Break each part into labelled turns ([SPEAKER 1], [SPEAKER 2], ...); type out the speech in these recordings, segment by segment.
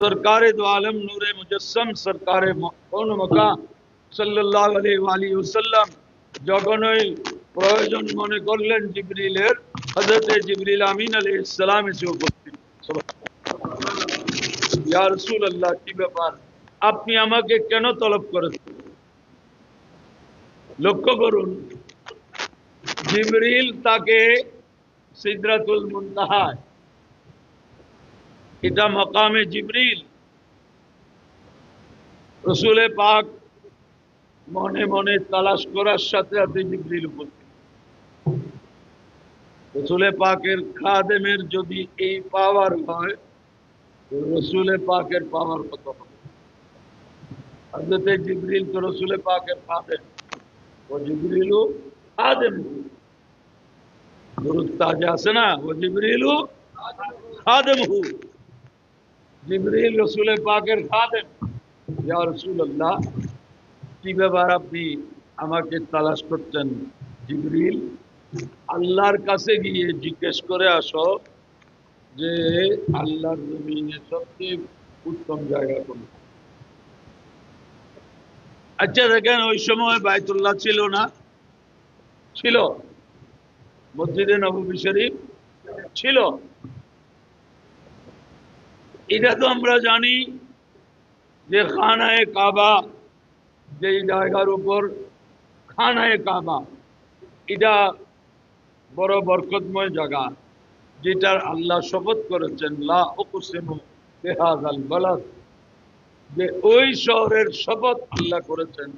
[SPEAKER 1] सरकार दो आलम नूर मुजस्सम सरकार कौन मका सल्लल्लाहु अलैहि वसल्लम যখনই প্রয়োজন মনে করলেন জিবরিলের হযরতে জিবরিল আমিন আলাইহিস সালাম এসে উপস্থিত। ইয়া রাসূলুল্লাহ, কি ব্যাপার, আপনি আমাকে কেন তলব করেছেন? লক্ষ্য করুন, জিবরিল তাকে সিদরাতুল মুনতাহা, এটা মকামে জিবরিল, রসুল পাক মনে মনে তালাশ করার সাথে সাথে জিবরিল উপস্থিত। রসুল পাকের খাদেমের যদি এই পাওয়ার হয়, রসুল পাকের পাওয়ার কত হবে? হযরতে জিবরিল তো রসুল পাকের খাদেম, ও জিবরিলু খাদেম। দুরূদ তাজা আছে না, ও জিবরিলু খাদেমহু, জিবরিল রসুল পাকের খাদেম। ইয়া রাসূলুল্লাহ, কি ব্যাপার, আপনি আমাকে তালাশ করছেন? জিবরিল, আল্লাহর কাছে গিয়ে জিজ্ঞেস করে আসো যে আল্লাহর জমিনে সবচেয়ে উত্তম জায়গা কোনটা। আচ্ছা দেখেন, ওই সময় বাইতুল্লাহ ছিল না? ছিল। মসজিদে নববী শরীফ ছিল। এটা তো আমরা জানি যে খানায়ে কাবা, যে জায়গার উপর খানায়ে কাবা, এটা বড় বরকতময় জায়গা, যেটার আল্লাহ শপথ করেছেন লা উকসিমু বিহাযাল বালাদ, যে ওই শহরের শপথ আল্লাহ করেছেন।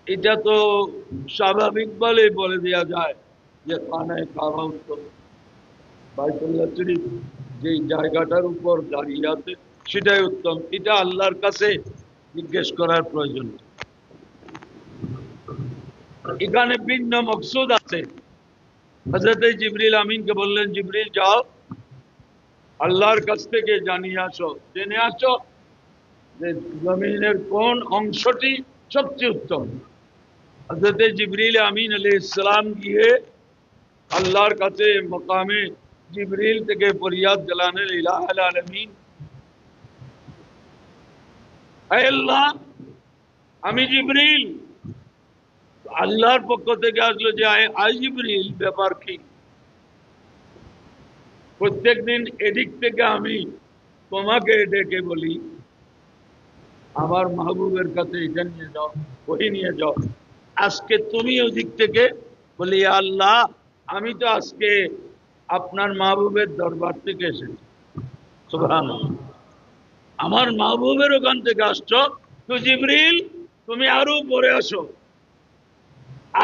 [SPEAKER 1] এটা তো স্বাভাবিকভাবে বলে দেওয়া যায় যে খানায়ে কাবা উত্তম। বাইতুল্লাহ শরীফ যে জায়গাটার উপর দাঁড়িয়ে আছে সেটাই উত্তম। এটা আল্লাহর কাছে জিজ্ঞেস করার প্রয়োজন। এখানে ভিন্ন মকসুদ আছে। হযরতে জিবরিল আমিনকে বললেন, জিবরিল যাও আল্লাহর কাছ থেকে জানিয়ে আসো, জেনে আসো যে জমিনের কোন অংশটি সবচেয়ে উত্তম। হযরতে জিবরিল আমিন আলাইহিস সালাম গিয়ে আল্লাহর কাছে মকামে জিবরিল থেকে ফরিয়াদ জানালেন, ইলাহুল আলামিন, হে আল্লাহ, আমি জিবরিল। আল্লাহর পক্ষ থেকে আসলো যে আই জিবরিল, ব্যাপার কি? প্রত্যেকদিন এদিক থেকে আমি তোমাকে ডেকে বলি আমার মাহবুবের কাছে এটা নিয়ে যাও, ওই নিয়ে যাও। আজকে তুমি ওদিক থেকে বলি, আল্লাহ, আমি তো আজকে আপনার মাহবুবের দরবার থেকে এসেছি। সুবহানাল্লাহ, আমার মাহবুবের ওখান থেকে আসছো, তো জিবরিল তুমি আরো উপরে আসো,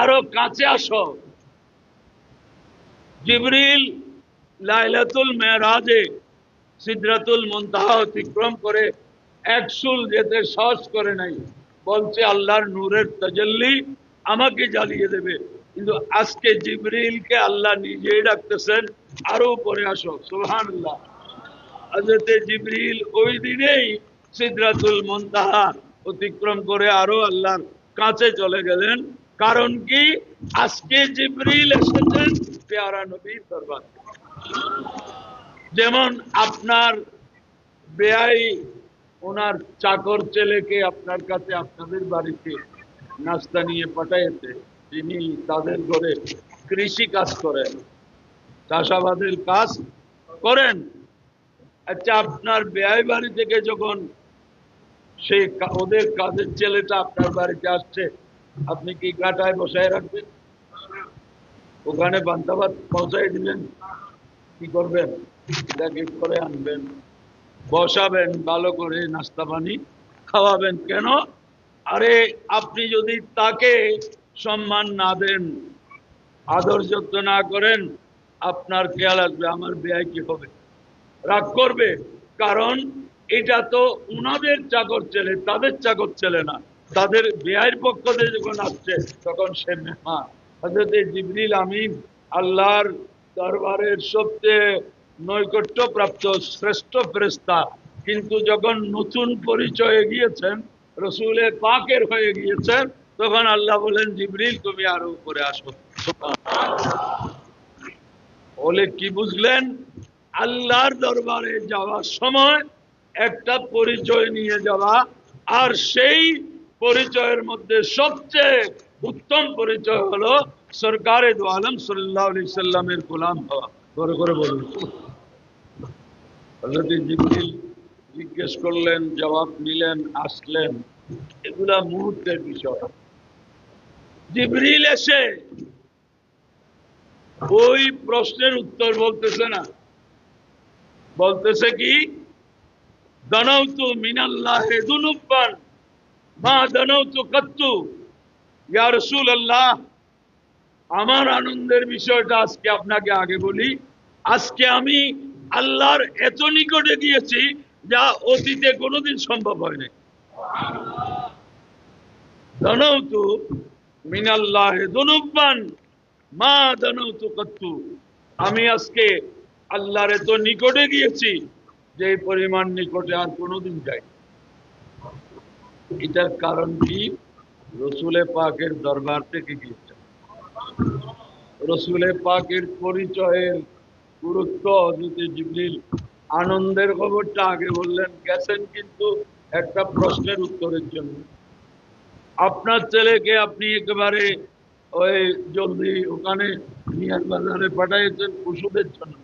[SPEAKER 1] আরো কাছে আসো। জিবরিল লাইলাতুল মেরাজে সিদরাতুল মুনতাহা অতিক্রম করে এক চুল যেতে সাহস করে নাই, বলছে আল্লাহর নূরের তাজাল্লি আমাকে জ্বালিয়ে দেবে। কিন্তু আজকে জিবরিলকে আল্লাহ নিজেই ডাকতেছেন, আরো উপরে আসো। সুবহানাল্লাহ, হযরতে জিবরিল ওই দিনেই সিদরাতুল মুনতাহা অতিক্রম করে আরো আল্লাহর কাছে চলে গেলেন। কারণ কি? আজকে জিবরিল এসেছেন পেয়ারা নবীর দরবার। যেমন আপনার বেয়াই ওনার চাকর ছেলেকে আপনার কাছে আপনাদের বাড়িতে নাস্তা নিয়ে পাঠাইতে, তিনি তাদের ঘরে কৃষি কাজ করেন, চাষাবাদের কাজ করেন। আচ্ছা, আপনার বেয়াই বাড়ি থেকে যখন সেই ওদের কাজের ছেলেটা আপনার বাড়িতে আসছে, আপনি কি কাটায় বসায় রাখবেন? ওখানে বান্তাবাদ পৌঁছাই দিবেন? কি করবেন? এটাকে করে আনবেন, বসাবেন, ভালো করে নাস্তা পানি খাওয়াবেন। কেন? আরে আপনি যদি তাকে সম্মান না দেন, আদর যত্ন না করেন, আপনার খেয়াল আসবে আমার বেয়াই কি হবে, রাগ করবে। কারণ এটা তো উনাদের চাকর ছেলে, তাদের চাকর ছেলে না, তাদের বেয়াইয়ের পক্ষ থেকে যখন আসছে তখন সে মেহমান। হযরতে জিবরিল আমিন আল্লাহর দরবারের সবচেয়ে নৈকট্যপ্রাপ্ত শ্রেষ্ঠ ফেরেশতা, কিন্তু যখন নতুন পরিচয়ে গিয়েছেন, রসুলে পাকের হয়ে গিয়েছেন, তখন আল্লাহ বলেন, জিবরিল তুমি আরো উপরে আসো। বলে কি বুঝলেন? আল্লাহর দরবারে যাওয়ার সময় একটা পরিচয় নিয়ে যাওয়া, আর সেই পরিচয়ের মধ্যে সবচেয়ে উত্তম পরিচয় হলো সরকারে দো আলম সাল্লাল্লাহু আলাইহি সাল্লামের গোলাম হওয়া। করে করে বলুন। হযরত জিবরিল জিজ্ঞেস করলেন, জবাব নিলেন, আসলেন, এগুলা মুহূর্তের বিষয়। জিবরিল এসে ওই প্রশ্নের উত্তর বলতেছে না, বলতেছে কি, দানাউতু মিনাল্লাহি যুনুবান মা দানাউতু কাত্তু। ইয়া রাসূলুল্লাহ, আমার আনন্দের বিষয়টা আজকে আপনাকে আগে বলি। আজকে আমি আল্লাহর এত নিকটে গিয়েছি যা অতীতে কোনোদিন সম্ভব হয়নি। দানাউতু মিনাল্লাহি যুনুবান মা দানাউতু কাত্তু। আমি আজকে আল্লাহর এত নিকটে গিয়েছি যে পরিমাণ নিকটে আর কোনোদিন যাই। এটার কারণ কি? রসুলে পাকের দরবার থেকে গিয়েছে। রসুলে পাকের পরিচয়ের গুরুত্ব যদি জিবরিল আনন্দের খবরটা আগে বললেন, গেছেন কিন্তু একটা প্রশ্নের উত্তরের জন্য। আপনার ছেলেকে আপনি একেবারে ওই জলদি ওখানে মিয়ার বাজারে পাঠাইছেন ওষুধের জন্য।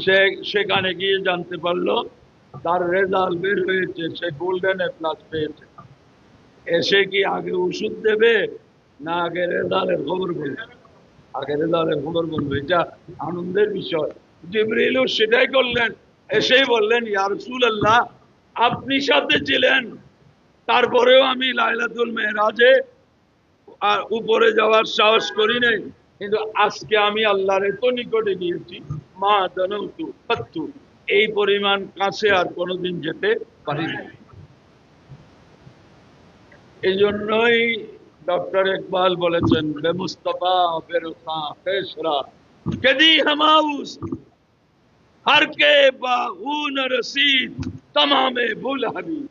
[SPEAKER 1] সে সেখানে গিয়ে জানতে পারলো তার রেজাল্ট বের হয়েছে, সে গোল্ডেন এ প্লাস পেয়েছে। এসে কি আগে ওষুধ দেবে না আগে রেজাল্টের খবর বলবে? আগে রেজাল্টের খবর বলবে। এটা আনন্দের বিষয়। জিবরিলও সেটাই করলেন, এসেই বললেন, ইয়া রাসূলুল্লাহ, আপনি সাথে ছিলেন, তারপরেও আমি লাইলাতুল মেরাজে আর উপরে যাওয়ার সাহস করি নাই, কিন্তু আজকে আমি আল্লাহর এত নিকটে গিয়েছি, মা দানাউতু কাত্তু, এই পরিমাণ কাছে আর কোনোদিন যেতে পারি না। এই জন্যই ডক্টর ইকবাল বলেছেন, বে মুস্তাফা বেরুসা ফেসরা কেদি হামাউস হর কে বাগুন রসিদ তমামে বুল হাবিব।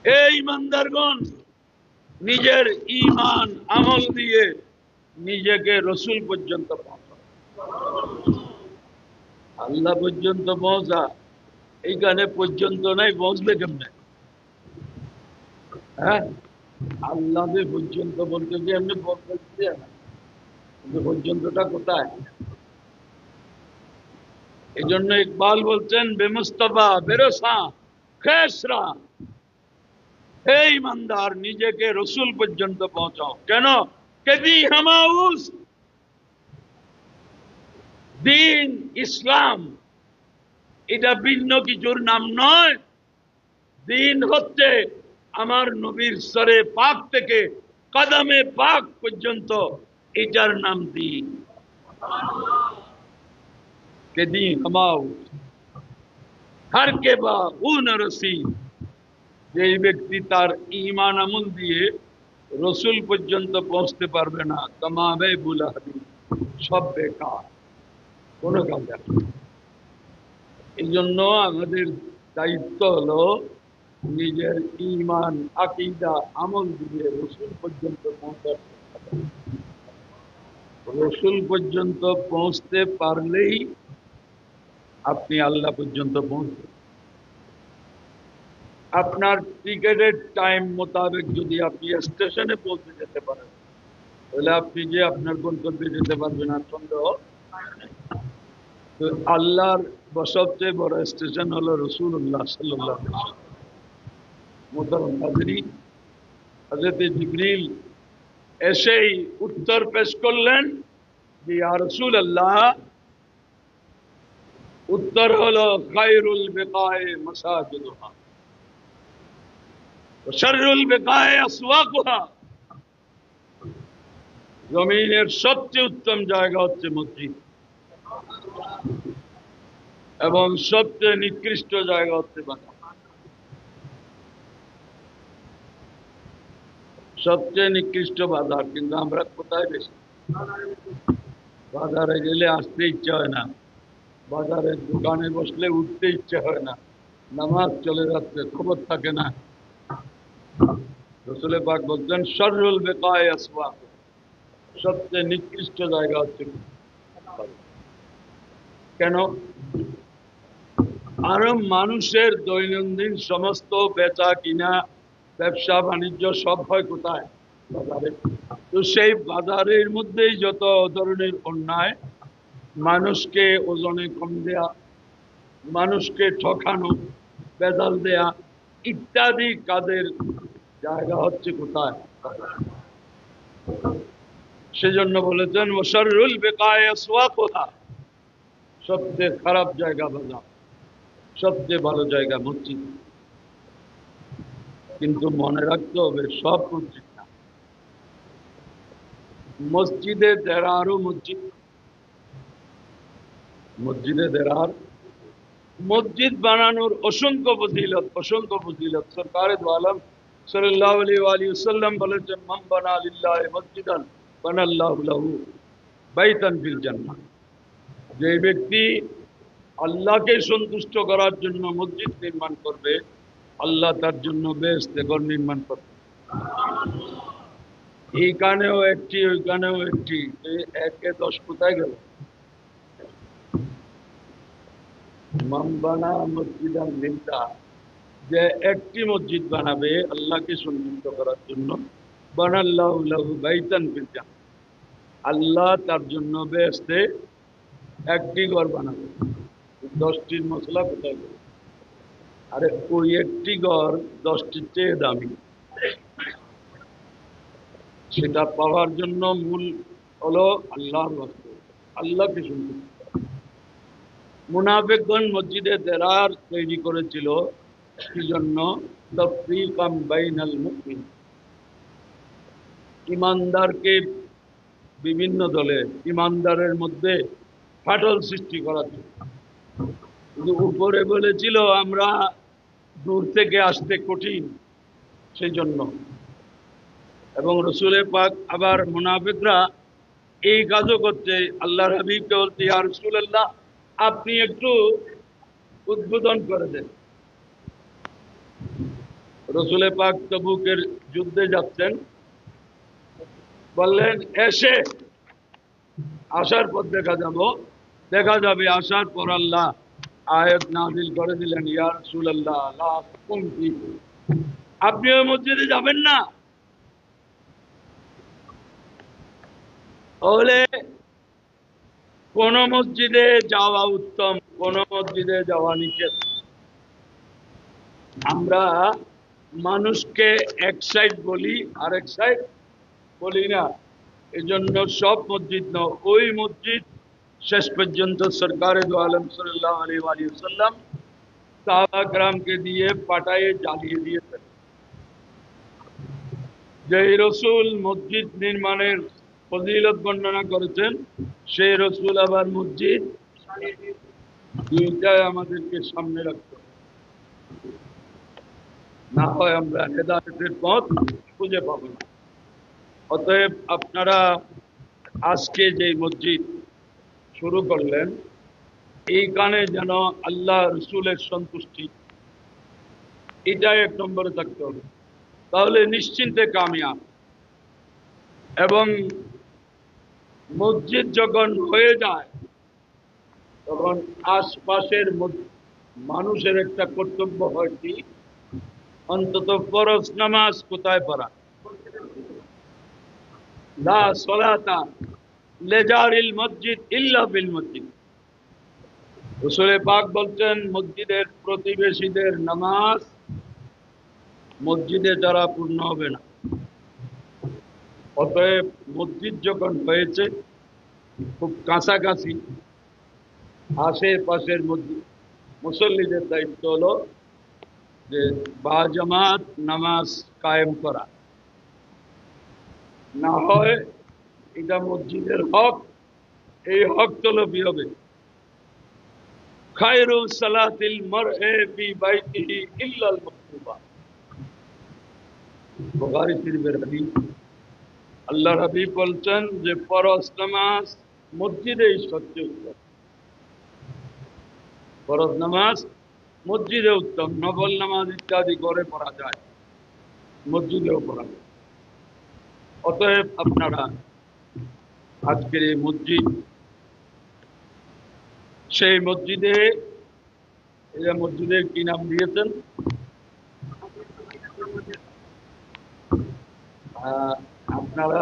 [SPEAKER 1] এই ইমানদারগণ, নিজের ঈমান আমল দিয়ে নিজেকে রসুল পর্যন্ত পৌঁছা, আল্লাহ পর্যন্ত পৌঁছা। এইখানে পর্যন্ত নাই, পৌঁছবে কেমনে? হ্যাঁ, আল্লাহ পর্যন্ত বলতে গিয়ে এমনি বলতে না, কিন্তু পর্যন্তটা কোথায়? এই জন্য ইকবাল বলছেন, বেমুস্তফা বেরোসা খেসরা, হে ইমানদার, নিজেকে রসুল পর্যন্ত পৌঁছাও। কেন? কেদি হামাউস, দিন ইসলাম এটা ভিন্ন কিছুর নাম নয়। দিন হচ্ছে আমার নবীর সরে পাক থেকে কদমে পাক পর্যন্ত, এটার নাম দিন। কেদি হামাউস হর কে বাগুন রসিদ, যে ব্যক্তি তার ঈমান আমল দিয়ে রসুল পর্যন্ত পৌঁছতে পারবে না, তমামে বুলাহাদি, সব বেকার, কোনো কাজে। এই জন্য আমাদের দায়িত্ব হলো নিজের ঈমান আকীদা আমল দিয়ে রসুল পর্যন্ত পৌঁছাতে। রসুল পর্যন্ত পৌঁছতে পারলেই আপনি আল্লাহ পর্যন্ত পৌঁছবেন। আপনার টিকেটের টাইম মোতাবেক যদি আপনি স্টেশনে পৌঁছে যেতে পারেন, তাহলে আপনি যে আপনার গন্তব্যে যেতে পারবেন আর সন্দেহ। তো আল্লাহর সবচেয়ে বড় স্টেশন হলো রাসূলুল্লাহ সাল্লাল্লাহু আলাইহি ওয়াসাল্লাম। মুহতারাম হাজরিন, হযরত জিবরিল এসেই উত্তর পেশ করলেন যে, ইয়া রাসূলুল্লাহ, উত্তর হলো খায়রুল বিকায়ে মাসাজিদুহা ওয়া শাররুল বিকায়ে আসওয়াকুহা। জমিনের সবচেয়ে উত্তম জায়গা হচ্ছে মসজিদ, এবং সবচেয়ে নিকৃষ্ট জায়গা হচ্ছে বাজার। সবচেয়ে নিকৃষ্ট বাজার, কিন্তু আমরা কোথায় বেশি? বাজারে গেলে আসতে ইচ্ছা হয় না, বাজারের দোকানে বসলে উঠতে ইচ্ছা হয় না, নামাজ চলে যাচ্ছে, খবর থাকে না। রাসূল পাক বলছেন, শাররুল বিকায়ে আসওয়াক, সবচেয়ে নিকৃষ্ট জায়গা হচ্ছে। কেন? আরব মানুষের দৈনন্দিন সমস্ত বেচা কিনা ব্যবসা বাণিজ্য সব হয় কোথায়? বাজারে। তো সেই বাজারের মধ্যেই যত ধরনের অন্যায়, মানুষকে ওজনে কম দেয়া, মানুষকে ঠকানো, বেজাল দেয়া ইত্যাদি কাজের জায়গা হচ্ছে কোথায়? সেজন্য বলেছেন ওয়াশাররুল বিকায় আসওয়াকুহা, সবচেয়ে খারাপ জায়গা বাজার, সবচেয়ে ভালো জায়গা মসজিদ। কিন্তু মনে রাখতে হবে সব মসজিদ না, মসজিদে দেরারও মসজিদ, মসজিদে দেরার মসজিদ বানানোর অসংখ্য ফজিলত, অসংখ্য ফজিলত। সরকারে দু আলম সাল্লাল্লাহু আলাইহি ওয়াসাল্লাম বলেছেন মান বানা লিল্লাহি মসজিদান বানাল্লাহু লাহু বাইতান ফিল জান্নাহ। যে ব্যক্তি আল্লাহকে সন্তুষ্ট করার জন্য মসজিদ নির্মাণ করবে, আল্লাহ তার জন্য বেহেশতে ঘর নির্মাণ করবে। এইখানেও একটি, ওইখানেও একটি, একে 10 কোথায় গেল? মান বানা মসজিদান লিল্লাহ, যে একটি মসজিদ বানাবে আল্লাহকে সন্তুষ্ট করার জন্য, বানাল্লাহু লাহু বাইতান ফিল জান্নাহ, আল্লাহ তার জন্য বেহেশতে একটি ঘর বানাবে। 10টির মশলা কোথায় গেল? আরে ওই একটি ঘর 10টির চেয়ে দামি। সেটা পাওয়ার জন্য মূল হলো আল্লাহর ওয়াস্তে, আল্লাহকে সন্তুষ্ট। মুনাফিকগণ মসজিদে দেরার তৈরি করেছিল কি জন্য? তাফরীকাম বাইনাল মুমিন, ইমানদারকে বিভিন্ন দলে, ইমানদারের মধ্যে ফাটল সৃষ্টি করার জন্য। কিন্তু উপরে বলেছিল আমরা দূর থেকে আসতে কঠিন, সেই জন্য। এবং রসুল পাক আবার মুনাফিকরা এই কাজও করছে, আল্লাহর হাবিবকে বলতে ইয়া রাসূলুল্লাহ আপনি একটু উদ্বোধন করে দেন। রসুল পাক তবুকের যুদ্ধে যাচ্ছেন, বললেন এসে আসার পর দেখা যাবে। আসার পর আল্লাহ আয়াত নাযিল করে দিলেন ইয়া রাসূলুল্লাহ লা তাকুম ফীহি, আপনি ওই মসজিদে যাবেন না। তাহলে কোন মসজিদে যাওয়া উত্তম, কোন মসজিদে যাওয়া নিষেধ। আমরা মানুষকে এক সাইড বলি আর এক সাইড বলি না, এজন্য সব মসজিদ নয়। ওই মসজিদ শেষ পর্যন্ত সরকারে দু আলম সাল্লাল্লাহু আলাইহি ওয়াসাল্লাম সাহাবা کرامকে দিয়ে পাটায়ে জ্বালিয়ে দিয়েছেন। যে রসুল মসজিদ নির্মাণের ফজিলত বর্ণনা করেছেন, সেই রসুল আবার মসজিদ দুইটাই আমাদেরকে সামনে রাখতে হবে, না হয় আমরা হেদায়েতের পথ খুঁজে পাবো না। অতএব আপনারা আজকে যে মসজিদ শুরু করলেন, এইখানে যেন আল্লাহ রসুলের সন্তুষ্টি এটাই 1 নম্বরে থাকতে হবে, তাহলে নিশ্চিন্তে কামিয়াব। এবং মসজিদ যখন হয়ে যায় তখন আশপাশের মানুষের একটা কর্তব্য হয় কি, অন্তত ফরজ নামাজ কোথায় পড়া। লা সলাতা লিজারিল মসজিদ ইল্লা বিল মসজিদ। রাসূল পাক বলছেন মসজিদের প্রতিবেশীদের নামাজ মসজিদে যারা পূর্ণ হবে না। অতএব মসজিদ যখন হয়েছে খুব কাছাকাছি, আশেপাশের মুসল্লিদের দায়িত্ব হলো যে বাজামাত নামাজ কায়েম করা। না হয় এটা মসজিদের হক, এই হক তলবি হবে। খায়রু সালাতিল মার'i ফি বাইতিহি ইল্লাল মাকতুবা, বুখারী শরীফের হাদিস। আল্লাহর হাবিব বলছেন যে ফরজ নামাজ মসজিদেই সবচেয়ে উত্তম, ফরজ নামাজ মসজিদে উত্তম, নফল নামাজ ইত্যাদি করে পড়া যায়, মসজিদেও পড়া যায়। অতএব আপনারা আজকের এই মসজিদ, সেই মসজিদে এটা মসজিদের কি নাম দিয়েছেন? আপনারা